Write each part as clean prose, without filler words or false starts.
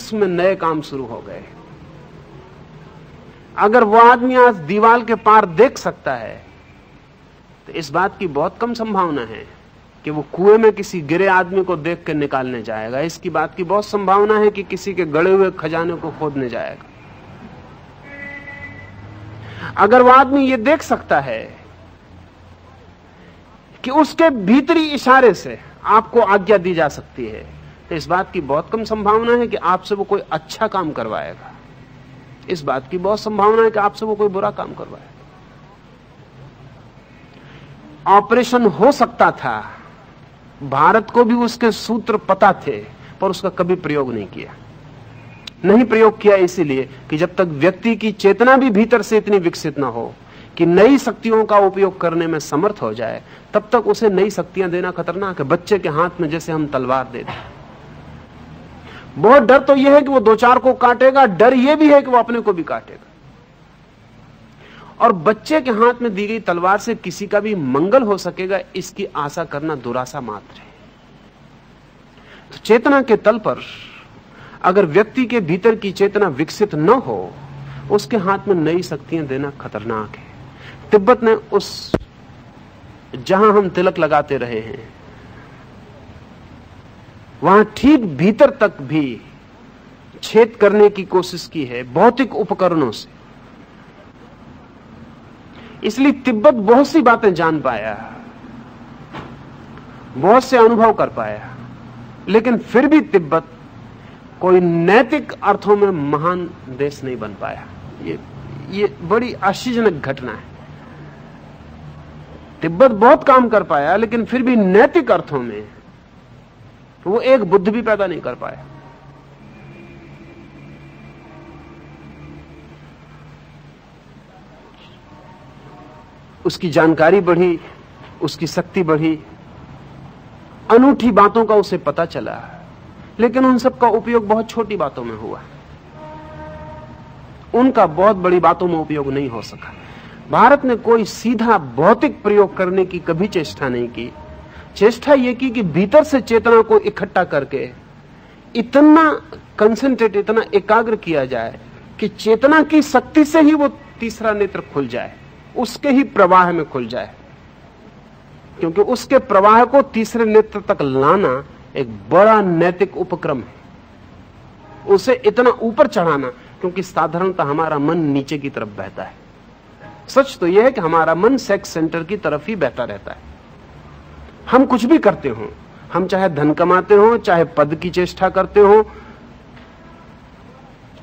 विश्व में नए काम शुरू हो गए। अगर वो आदमी आज दीवार के पार देख सकता है तो इस बात की बहुत कम संभावना है कि वो कुएं में किसी गिरे आदमी को देख कर निकालने जाएगा। इसकी बात की बहुत संभावना है कि किसी के गड़े हुए खजाने को खोदने जाएगा। अगर वो आदमी ये देख सकता है कि उसके भीतरी इशारे से आपको आज्ञा दी जा सकती है, तो इस बात की बहुत कम संभावना है कि आपसे वो कोई अच्छा काम करवाएगा। इस बात की बहुत संभावना है कि आपसे वो कोई बुरा काम करवाएगा। ऑपरेशन हो सकता था, भारत को भी उसके सूत्र पता थे, पर उसका कभी प्रयोग नहीं किया। नहीं प्रयोग किया इसीलिए कि जब तक व्यक्ति की चेतना भी भीतर से इतनी विकसित ना हो कि नई शक्तियों का उपयोग करने में समर्थ हो जाए, तब तक उसे नई शक्तियां देना खतरनाक है। बच्चे के हाथ में जैसे हम तलवार दे दें, बहुत डर तो यह है कि वो दो चार को काटेगा, डर यह भी है कि वो अपने को भी काटेगा। और बच्चे के हाथ में दी गई तलवार से किसी का भी मंगल हो सकेगा, इसकी आशा करना दुराशा मात्र है। तो चेतना के तल पर अगर व्यक्ति के भीतर की चेतना विकसित न हो, उसके हाथ में नई शक्तियां देना खतरनाक है। तिब्बत ने उस जहां हम तिलक लगाते रहे हैं वहां ठीक भीतर तक भी छेद करने की कोशिश की है भौतिक उपकरणों से। इसलिए तिब्बत बहुत सी बातें जान पाया, बहुत से अनुभव कर पाया, लेकिन फिर भी तिब्बत कोई नैतिक अर्थों में महान देश नहीं बन पाया। ये बड़ी आश्चर्यजनक घटना है। तिब्बत बहुत काम कर पाया, लेकिन फिर भी नैतिक अर्थों में वो एक बुद्ध भी पैदा नहीं कर पाया। उसकी जानकारी बढ़ी, उसकी शक्ति बढ़ी, अनूठी बातों का उसे पता चला, लेकिन उन सब का उपयोग बहुत छोटी बातों में हुआ। उनका बहुत बड़ी बातों में उपयोग नहीं हो सका। भारत ने कोई सीधा भौतिक प्रयोग करने की कभी चेष्टा नहीं की। चेष्टा यह की कि भीतर से चेतना को इकट्ठा करके इतना कंसंट्रेट, इतना एकाग्र किया जाए कि चेतना की शक्ति से ही वो तीसरा नेत्र खुल जाए, उसके ही प्रवाह में खुल जाए। क्योंकि उसके प्रवाह को तीसरे नेत्र तक लाना एक बड़ा नैतिक उपक्रम है, उसे इतना ऊपर चढ़ाना। क्योंकि साधारणतः हमारा मन नीचे की तरफ बहता है। सच तो यह है कि हमारा मन सेक्स सेंटर की तरफ ही बहता रहता है। हम कुछ भी करते हो, हम चाहे धन कमाते हो, चाहे पद की चेष्टा करते हो,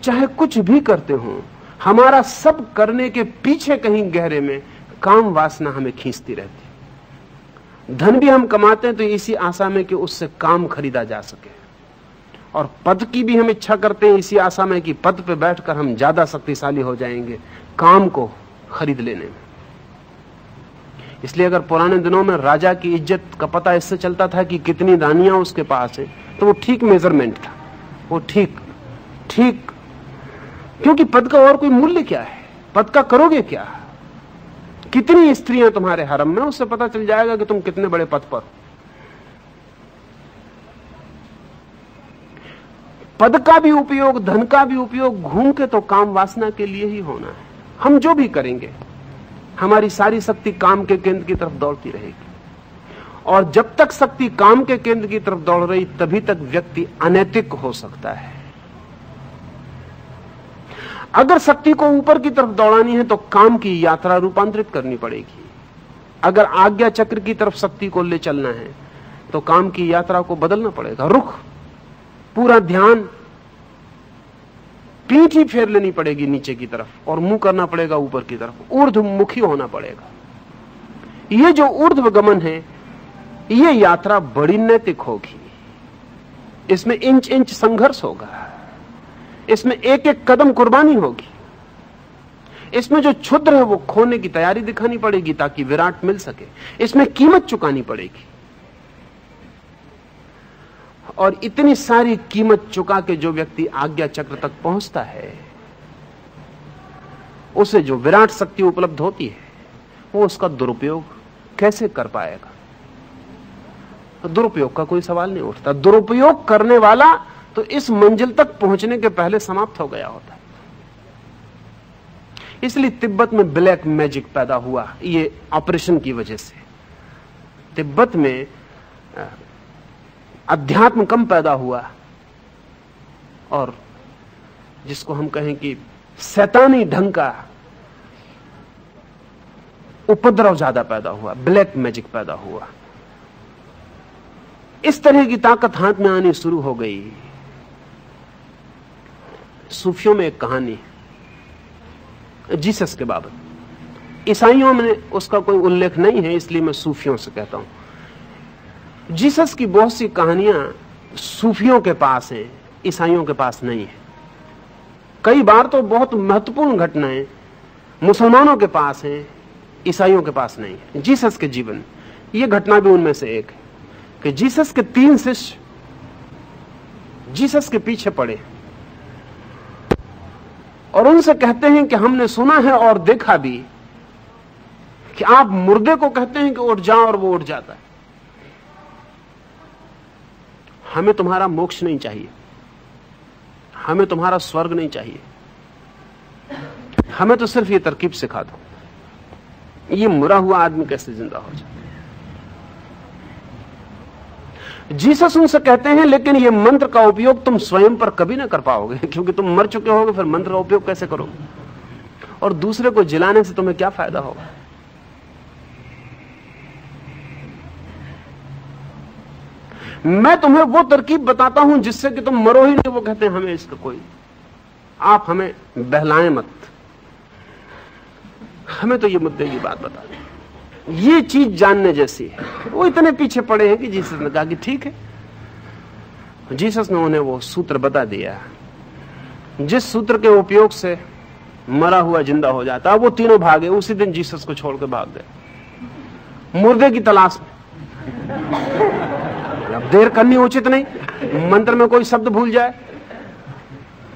चाहे कुछ भी करते हो, हमारा सब करने के पीछे कहीं गहरे में काम वासना हमें खींचती रहती। धन भी हम कमाते हैं तो इसी आशा में कि उससे काम खरीदा जा सके, और पद की भी हम इच्छा करते हैं इसी आशा में कि पद पे बैठकर हम ज्यादा शक्तिशाली हो जाएंगे काम को खरीद लेने में। इसलिए अगर पुराने दिनों में राजा की इज्जत का पता इससे चलता था कि कितनी रानियां उसके पास है, तो वो ठीक मेजरमेंट था, वो ठीक। क्योंकि पद का और कोई मूल्य क्या है? पद का करोगे क्या? कितनी स्त्रियां तुम्हारे हरम में, उससे पता चल जाएगा कि तुम कितने बड़े पद पर। पद का भी उपयोग, धन का भी उपयोग घूम के तो काम वासना के लिए ही होना है। हम जो भी करेंगे हमारी सारी शक्ति काम के केंद्र की तरफ दौड़ती रहेगी, और जब तक शक्ति काम के केंद्र की तरफ दौड़ रही तभी तक व्यक्ति अनैतिक हो सकता है। अगर शक्ति को ऊपर की तरफ दौड़ानी है तो काम की यात्रा रूपांतरित करनी पड़ेगी। अगर आज्ञा चक्र की तरफ शक्ति को ले चलना है तो काम की यात्रा को बदलना पड़ेगा। रुख, पूरा ध्यान, पीठ ही फेर लेनी पड़ेगी नीचे की तरफ और मुंह करना पड़ेगा ऊपर की तरफ। ऊर्ध्वमुखी होना पड़ेगा। ये जो ऊर्ध्वगमन है, ये यात्रा बड़ी नैतिक होगी। इसमें इंच इंच संघर्ष होगा, इसमें एक एक कदम कुर्बानी होगी। इसमें जो क्षुद्र है वो खोने की तैयारी दिखानी पड़ेगी ताकि विराट मिल सके। इसमें कीमत चुकानी पड़ेगी, और इतनी सारी कीमत चुका के जो व्यक्ति आज्ञा चक्र तक पहुंचता है, उसे जो विराट शक्ति उपलब्ध होती है, वो उसका दुरुपयोग कैसे कर पाएगा? तो दुरुपयोग का कोई सवाल नहीं उठता। दुरुपयोग करने वाला तो इस मंजिल तक पहुंचने के पहले समाप्त हो गया होता है। इसलिए तिब्बत में ब्लैक मैजिक पैदा हुआ, ये ऑपरेशन की वजह से। तिब्बत में अध्यात्म कम पैदा हुआ और जिसको हम कहें कि शैतानी ढंग का उपद्रव ज्यादा पैदा हुआ, ब्लैक मैजिक पैदा हुआ। इस तरह की ताकत हाथ में आनी शुरू हो गई। सूफियों में एक कहानी जीसस के बाबत, ईसाइयों में उसका कोई उल्लेख नहीं है, इसलिए मैं सूफियों से कहता हूं। जीसस की बहुत सी कहानियां सूफियों के पास हैं, ईसाइयों के पास नहीं है। कई बार तो बहुत महत्वपूर्ण घटनाएं मुसलमानों के पास हैं, ईसाइयों के पास नहीं है। जीसस के जीवन, यह घटना भी उनमें से एक है कि जीसस के 3 शिष्य जीसस के पीछे पड़े और उनसे कहते हैं कि हमने सुना है और देखा भी कि आप मुर्दे को कहते हैं कि उठ जाओ और वो उठ जाता है। हमें तुम्हारा मोक्ष नहीं चाहिए, हमें तुम्हारा स्वर्ग नहीं चाहिए, हमें तो सिर्फ ये तरकीब सिखा दो, ये मरा हुआ आदमी कैसे जिंदा हो जाए। जीसस उनसे कहते हैं लेकिन ये मंत्र का उपयोग तुम स्वयं पर कभी ना कर पाओगे, क्योंकि तुम मर चुके होगे, फिर मंत्र का उपयोग कैसे करोगे, और दूसरे को जिलाने से तुम्हें क्या फायदा होगा। मैं तुम्हें वो तरकीब बताता हूं जिससे कि तुम मरो ही नहीं। वो कहते हैं हमें इसका कोई, आप हमें बहलाएं मत, हमें तो ये मुद्दे की बात बता दें, ये चीज जानने जैसी है। वो इतने पीछे पड़े हैं कि जीसस ने कहा कि ठीक है। जीसस ने उन्हें वो सूत्र बता दिया जिस सूत्र के उपयोग से मरा हुआ जिंदा हो जाता। वो तीनों भागे, उसी दिन जीसस को छोड़ के भाग गए मुर्दे की तलाश में। अब देर करनी उचित नहीं, मंत्र में कोई शब्द भूल जाए,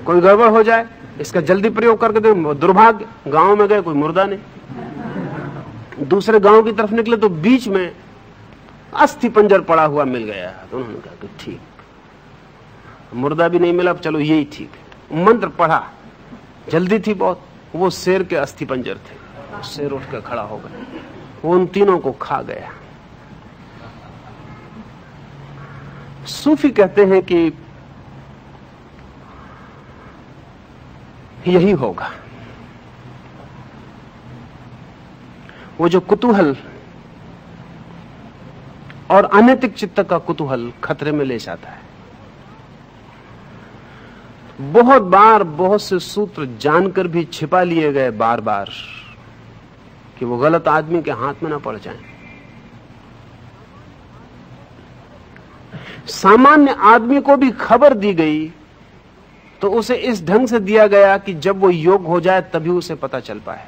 कोई गड़बड़ हो जाए, इसका जल्दी प्रयोग करके दे। दुर्भाग्य, गांव में गए कोई मुर्दा नहीं, दूसरे गांव की तरफ निकले तो बीच में अस्थि पंजर पड़ा हुआ मिल गया। तो उन्होंने कहा कि ठीक, मुर्दा भी नहीं मिला, चलो यही ठीक है। मंत्र पढ़ा, जल्दी थी बहुत, वो शेर के अस्थि पंजर थे। शेर उठ कर खड़ा हो गया, वो उन तीनों को खा गया। सूफी कहते हैं कि यही होगा। वो जो कुतूहल और अनैतिक चित्त का कुतूहल खतरे में ले जाता है। बहुत बार बहुत से सूत्र जानकर भी छिपा लिए गए बार बार कि वो गलत आदमी के हाथ में ना पड़ जाएं। सामान्य आदमी को भी खबर दी गई तो उसे इस ढंग से दिया गया कि जब वो योग्य हो जाए तभी उसे पता चल पाए।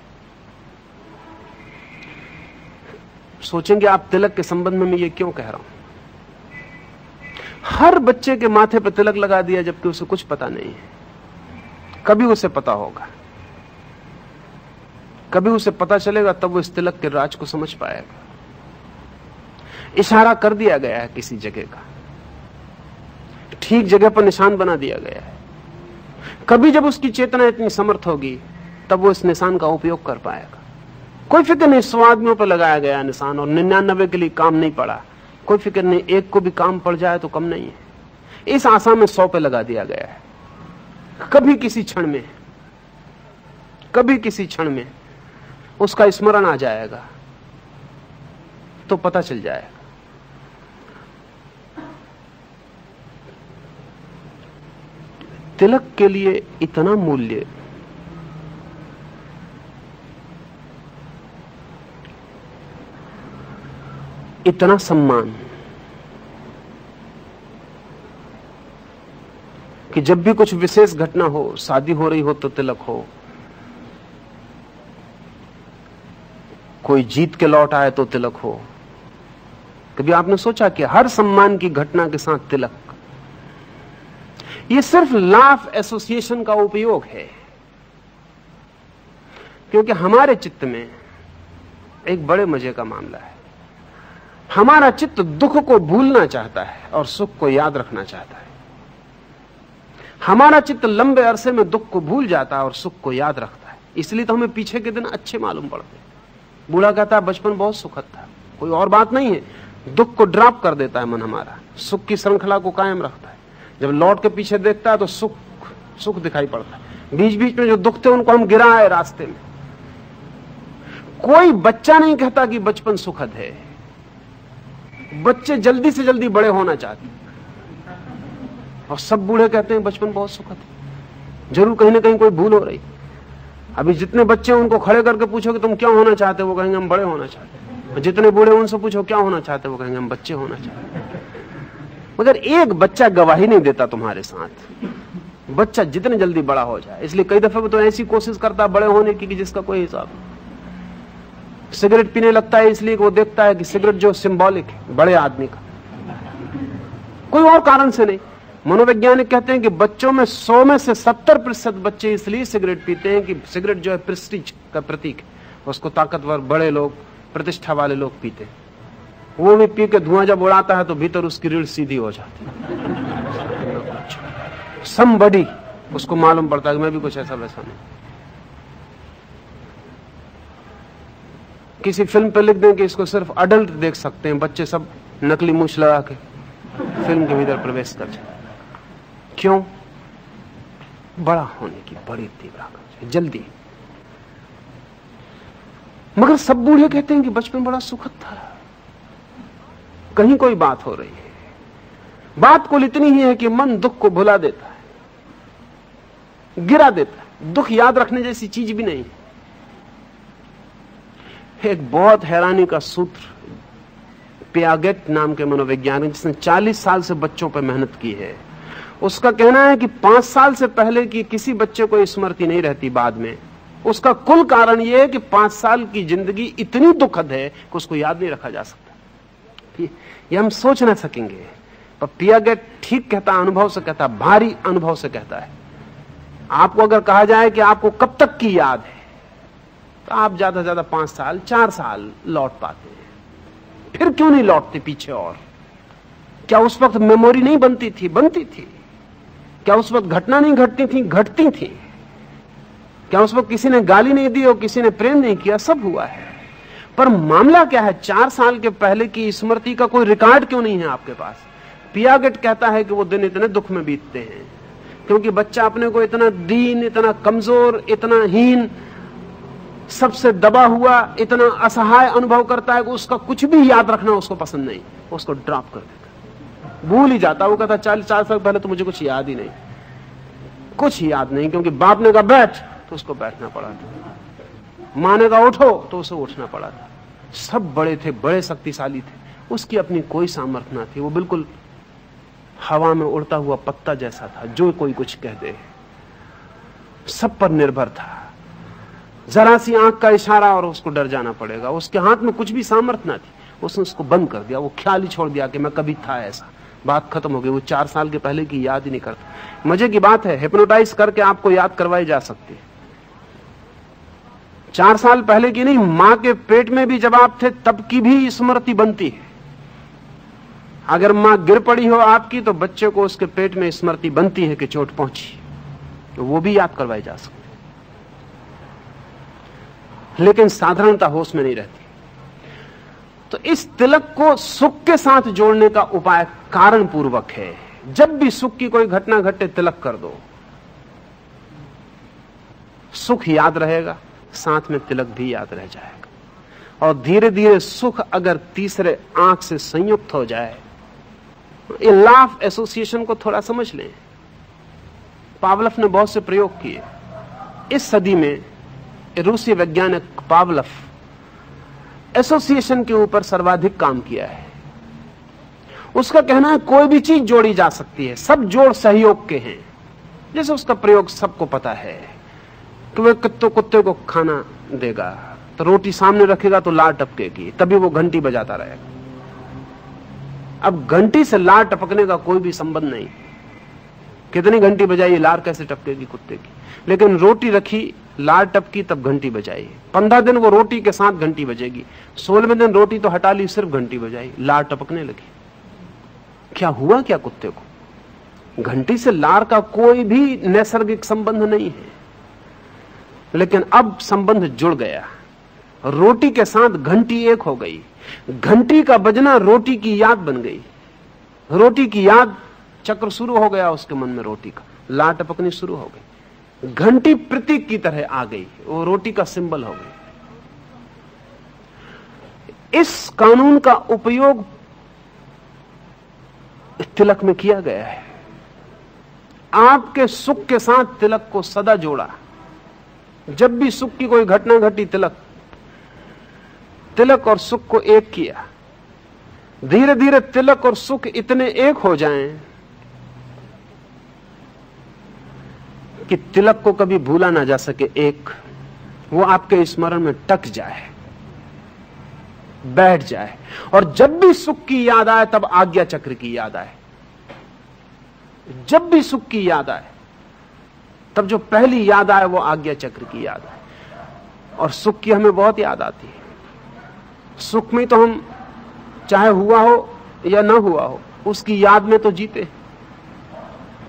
सोचेंगे आप तिलक के संबंध में मैं ये क्यों कह रहा हूं। हर बच्चे के माथे पर तिलक लगा दिया जबकि उसे कुछ पता नहीं है। कभी उसे पता होगा, कभी उसे पता चलेगा, तब वो इस तिलक के राज को समझ पाएगा। इशारा कर दिया गया है किसी जगह का, ठीक जगह पर निशान बना दिया गया है। कभी जब उसकी चेतना इतनी समर्थ होगी तब वो इस निशान का उपयोग कर पाएगा। कोई फिक्र नहीं, 100 आदमियों पर लगाया गया निशान और 99 के लिए काम नहीं पड़ा, कोई फिक्र नहीं, एक को भी काम पड़ जाए तो कम नहीं है। इस आशा में 100 पे लगा दिया गया है। कभी किसी क्षण में, कभी किसी क्षण में उसका स्मरण आ जाएगा तो पता चल जाएगा। तिलक के लिए इतना मूल्य, इतना सम्मान कि जब भी कुछ विशेष घटना हो, शादी हो रही हो तो तिलक हो, कोई जीत के लौट आए तो तिलक हो। कभी आपने सोचा कि हर सम्मान की घटना के साथ तिलक? ये सिर्फ लॉ ऑफ एसोसिएशन का उपयोग है, क्योंकि हमारे चित्त में एक बड़े मजे का मामला है। हमारा चित्त दुख को भूलना चाहता है और सुख को याद रखना चाहता है। हमारा चित्त लंबे अरसे में दुख को भूल जाता है और सुख को याद रखता है। इसलिए तो हमें पीछे के दिन अच्छे मालूम पड़ते। बूढ़ा कहता है बचपन बहुत सुखद था, कोई और बात नहीं है। दुख को ड्रॉप कर देता है मन हमारा, सुख की श्रृंखला को कायम रखता है। जब लौट के पीछे देखता है तो सुख सुख दिखाई पड़ता है। बीच बीच में जो दुख थे उनको हम गिराए रास्ते में। कोई बच्चा नहीं कहता कि बचपन सुखद है। बच्चे जल्दी से जल्दी बड़े होना चाहते हैं और सब बूढ़े कहते हैं बचपन बहुत सुखद है। जरूर कहीं ना कहीं कोई भूल हो रही। अभी जितने बच्चे उनको खड़े करके पूछो कि तुम क्या होना चाहते हो, वो कहेंगे हम बड़े होना चाहते हैं। और जितने बूढ़े उनसे पूछो क्या होना चाहते हो, वो कहेंगे हम बच्चे होना चाहते हैं। मगर एक बच्चा गवाही नहीं देता तुम्हारे साथ। बच्चा जितने जल्दी बड़ा हो जाए, इसलिए कई दफे वो तो ऐसी कोशिश करता है बड़े होने की कि जिसका कोई हिसाब नहीं। सिगरेट पीने लगता है इसलिए कि वो देखता है कि सिगरेट जो सिंबॉलिक है बड़े आदमी का, कोई और कारण से नहीं। मनोवैज्ञानिक कहते हैं कि बच्चों में 100 में से 70% बच्चे इसलिए सिगरेट पीते हैं कि सिगरेट जो है प्रेस्टीज का प्रतीक है, उसको ताकतवर बड़े लोग, प्रतिष्ठा वाले लोग पीते हैं। वो भी पी के धुआं जब उड़ाता है तो भीतर उसकी रीढ़ सीधी हो जाती है। समबडी उसको मालूम पड़ता है कि मैं भी कुछ ऐसा वैसा नहीं। किसी फिल्म पे लिख दें कि इसको सिर्फ अडल्ट देख सकते हैं, बच्चे सब नकली मूछ लगा के फिल्म के भीतर प्रवेश कर जाए। क्यों? बड़ा होने की बड़ी तीव्र आकांक्षा, जल्दी। मगर सब बूढ़े कहते हैं कि बचपन बड़ा सुखद था। कहीं कोई बात हो रही है। बात कुल इतनी ही है कि मन दुख को भुला देता है, गिरा देता है। दुख याद रखने जैसी चीज भी नहीं है। एक बहुत हैरानी का सूत्र पियागेट नाम के मनोवैज्ञानिक, जिसने 40 साल से बच्चों पर मेहनत की है, उसका कहना है कि 5 साल से पहले की किसी बच्चे को स्मृति नहीं रहती बाद में। उसका कुल कारण यह है कि 5 साल की जिंदगी इतनी दुखद है कि उसको याद नहीं रखा जा सकता। ये हम सोच ना सकेंगे, पर पियागेट ठीक कहता, अनुभव से कहता, भारी अनुभव से कहता है। आपको अगर कहा जाए कि आपको कब तक की याद है, तो आप ज्यादा से ज्यादा 5 साल 4 साल लौट पाते हैं। फिर क्यों नहीं लौटते पीछे? और क्या उस वक्त मेमोरी नहीं बनती थी? बनती थी। क्या उस वक्त घटना नहीं घटती थी? घटती थी। क्या उस वक्त किसी ने गाली नहीं दी और किसी ने प्रेम नहीं किया? सब हुआ है। पर मामला क्या है? 4 साल के पहले की स्मृति का कोई रिकॉर्ड क्यों नहीं है आपके पास? पियागेट कहता है कि वो दिन इतने दुख में बीतते हैं क्योंकि बच्चा अपने को इतना दीन, इतना कमजोर, इतना हीन, सबसे दबा हुआ, इतना असहाय अनुभव करता है कि उसका कुछ भी याद रखना उसको पसंद नहीं। उसको ड्रॉप कर देता, भूल ही जाता। वो कहता 4 साल पहले तो मुझे कुछ याद ही नहीं, कुछ याद नहीं, क्योंकि बाप ने कहा बैठ तो उसको बैठना पड़ा था, मां ने कहा उठो तो उसे उठना पड़ा था। सब बड़े थे, बड़े शक्तिशाली थे, उसकी अपनी कोई सामर्थ्य न थी। वो बिल्कुल हवा में उड़ता हुआ पत्ता जैसा था, जो कोई कुछ कह दे, सब पर निर्भर था। जरा सी आंख का इशारा और उसको डर जाना पड़ेगा। उसके हाथ में कुछ भी सामर्थ्य न थी, उसने उसको बंद कर दिया। वो ख्याल ही छोड़ दिया कि मैं कभी था ऐसा, बात खत्म हो गई। वो 4 साल के पहले की याद ही नहीं करता। मजे की बात है, हिप्नोटाइज करके आपको याद करवाई जा सकती है। 4 साल पहले की नहीं, मां के पेट में भी जब आप थे तब की भी स्मृति बनती है। अगर मां गिर पड़ी हो आपकी तो बच्चे को उसके पेट में स्मृति बनती है कि चोट पहुंची, तो वो भी याद करवाई जा सकती, लेकिन साधारणता होश में नहीं रहती। तो इस तिलक को सुख के साथ जोड़ने का उपाय कारण पूर्वक है। जब भी सुख की कोई घटना घटे तिलक कर दो, सुख याद रहेगा, साथ में तिलक भी याद रह जाएगा। और धीरे धीरे सुख अगर तीसरे आंख से संयुक्त हो जाए, ये लॉ ऑफ एसोसिएशन को थोड़ा समझ लें। पावलफ ने बहुत से प्रयोग किए। इस सदी में रूसी वैज्ञानिक पावलफ एसोसिएशन के ऊपर सर्वाधिक काम किया है। उसका कहना है कोई भी चीज जोड़ी जा सकती है, सब जोड़ सहयोग के हैं। जैसे उसका प्रयोग सबको पता है कि वह कुत्ते को खाना देगा तो रोटी सामने रखेगा तो लार टपकेगी, तभी वो घंटी बजाता रहेगा। अब घंटी से लार टपकने का कोई भी संबंध नहीं, कितनी घंटी बजाइए लार कैसे टपकेगी कुत्ते की। लेकिन रोटी रखी, लार टपकी, तब घंटी बजाई। 15 दिन वो रोटी के साथ घंटी बजेगी, 16वें दिन रोटी तो हटा ली, सिर्फ घंटी बजाई, लार टपकने लगी। क्या हुआ क्या कुत्ते को? घंटी से लार का कोई भी नैसर्गिक संबंध नहीं है, लेकिन अब संबंध जुड़ गया। रोटी के साथ घंटी एक हो गई। घंटी का बजना रोटी की याद बन गई। रोटी की याद, चक्र शुरू हो गया उसके मन में, रोटी का लार टपकनी शुरू हो गई। घंटी प्रतीक की तरह आ गई, वो रोटी का सिंबल हो गई। इस कानून का उपयोग तिलक में किया गया है। आपके सुख के साथ तिलक को सदा जोड़ा। जब भी सुख की कोई घटना घटी, तिलक और सुख को एक किया। धीरे धीरे तिलक और सुख इतने एक हो जाएं कि तिलक को कभी भूला ना जा सके। एक वो आपके स्मरण में टक जाए, बैठ जाए, और जब भी सुख की याद आए तब आज्ञा चक्र की याद आए। जब भी सुख की याद आए तब जो पहली याद आए वो आज्ञा चक्र की याद आए। और सुख की हमें बहुत याद आती है। सुख में तो हम चाहे हुआ हो या ना हुआ हो, उसकी याद में तो जीते।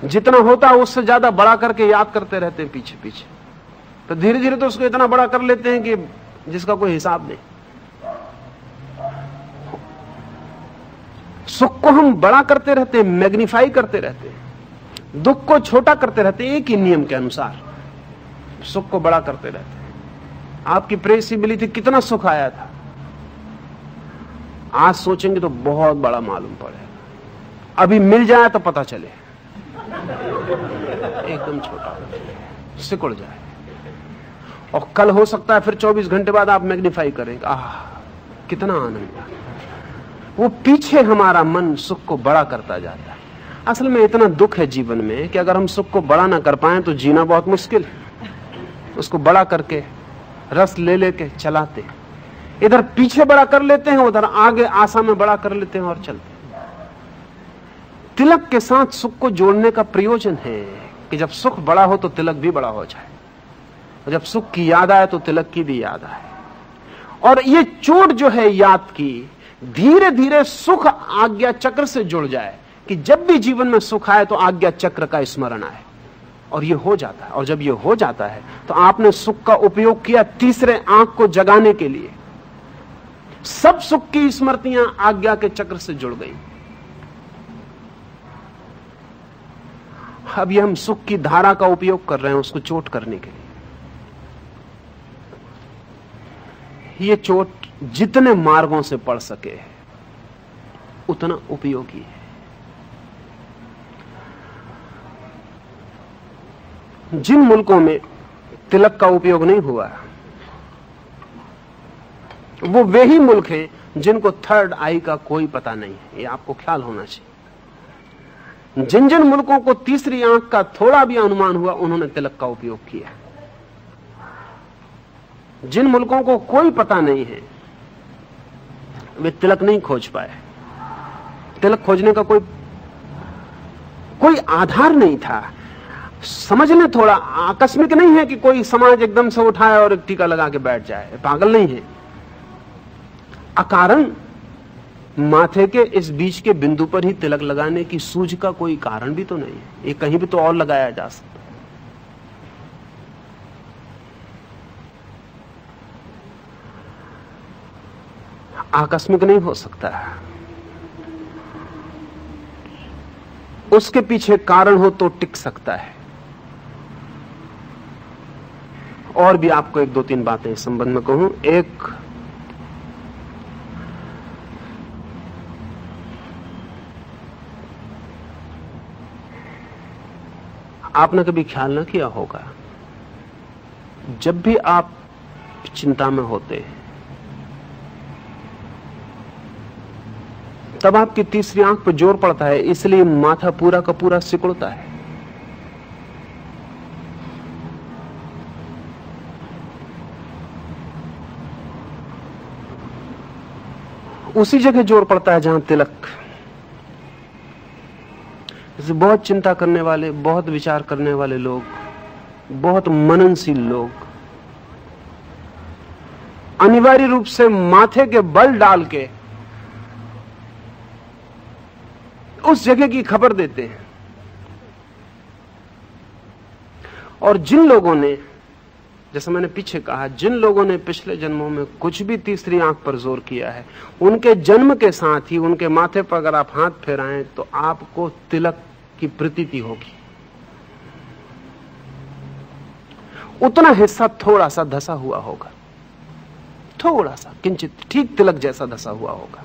जितना होता है उससे ज्यादा बड़ा करके याद करते रहते हैं पीछे पीछे। तो धीरे धीरे तो उसको इतना बड़ा कर लेते हैं कि जिसका कोई हिसाब नहीं। सुख को हम बड़ा करते रहते हैं, मैग्नीफाई करते रहते हैं। दुख को छोटा करते रहते हैं, एक ही नियम के अनुसार सुख को बड़ा करते रहते हैं। आपकी प्रेयसी मिली थी, कितना सुख आया था। आज सोचेंगे तो बहुत बड़ा मालूम पड़ेगा। अभी मिल जाए तो पता चले एकदम छोटा, सिकुड़ जाए। और कल हो सकता है फिर 24 घंटे बाद आप मैग्नीफाई करेंगे, आह कितना आनंद। वो पीछे हमारा मन सुख को बड़ा करता जाता है। असल में इतना दुख है जीवन में कि अगर हम सुख को बड़ा ना कर पाए तो जीना बहुत मुश्किल है। उसको बड़ा करके रस ले लेके चलाते, इधर पीछे बड़ा कर लेते हैं, उधर आगे आशा में बड़ा कर लेते हैं और चलते हैं। तिलक के साथ सुख को जोड़ने का प्रयोजन है कि जब सुख बड़ा हो तो तिलक भी बड़ा हो जाए, और जब सुख की याद आए तो तिलक की भी याद आए। और ये चोट जो है याद की, धीरे धीरे सुख आज्ञा चक्र से जुड़ जाए कि जब भी जीवन में सुख आए तो आज्ञा चक्र का स्मरण आए। और ये हो जाता है। और जब ये हो जाता है तो आपने सुख का उपयोग किया तीसरे आंख को जगाने के लिए। सब सुख की स्मृतियां आज्ञा के चक्र से जुड़ गई। अब ये हम सुख की धारा का उपयोग कर रहे हैं उसको चोट करने के लिए। ये चोट जितने मार्गों से पड़ सके उतना उपयोगी है। जिन मुल्कों में तिलक का उपयोग नहीं हुआ वो वे ही मुल्क हैं जिनको थर्ड आई का कोई पता नहीं है। ये आपको ख्याल होना चाहिए। जिन जिन मुल्कों को तीसरी आंख का थोड़ा भी अनुमान हुआ उन्होंने तिलक का उपयोग किया। जिन मुल्कों को कोई पता नहीं है वे तिलक नहीं खोज पाए। तिलक खोजने का कोई आधार नहीं था। समझ लें, थोड़ा आकस्मिक नहीं है कि कोई समाज एकदम से उठाए और एक टीका लगा के बैठ जाए। पागल नहीं है। अकारण माथे के इस बीच के बिंदु पर ही तिलक लगाने की सूझ का कोई कारण भी तो नहीं है। ये कहीं भी तो और लगाया जा सकता। आकस्मिक नहीं हो सकता। उसके पीछे कारण हो तो टिक सकता है। और भी आपको एक दो तीन बातें इस संबंध में कहूं। एक, आपने कभी ख्याल ना किया होगा, जब भी आप चिंता में होते हैं तब आपकी तीसरी आंख पर जोर पड़ता है, इसलिए माथा पूरा का पूरा सिकुड़ता है। उसी जगह जोर पड़ता है जहां तिलक। जैसे बहुत चिंता करने वाले, बहुत विचार करने वाले लोग, बहुत मननशील लोग अनिवार्य रूप से माथे के बल डाल के उस जगह की खबर देते हैं और जिन लोगों ने, जैसे मैंने पीछे कहा, जिन लोगों ने पिछले जन्मों में कुछ भी तीसरी आंख पर जोर किया है, उनके जन्म के साथ ही उनके माथे पर अगर आप हाथ फेराएं तो आपको तिलक की प्रतीति होगी। उतना हिस्सा थोड़ा सा धसा हुआ होगा, थोड़ा सा, किंचित, ठीक तिलक जैसा धसा हुआ होगा।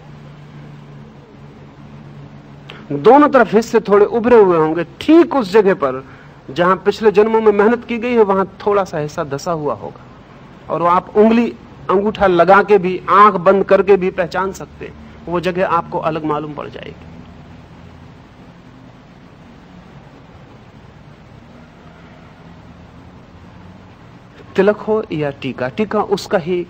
दोनों तरफ हिस्से थोड़े उभरे हुए होंगे, ठीक उस जगह पर जहां पिछले जन्मों में मेहनत की गई है वहां थोड़ा सा हिस्सा धसा हुआ होगा, और वो आप उंगली, अंगूठा लगा के भी, आंख बंद करके भी पहचान सकते हैं। वो जगह आपको अलग मालूम पड़ जाएगी। तिलक हो या टीका, टीका उसका ही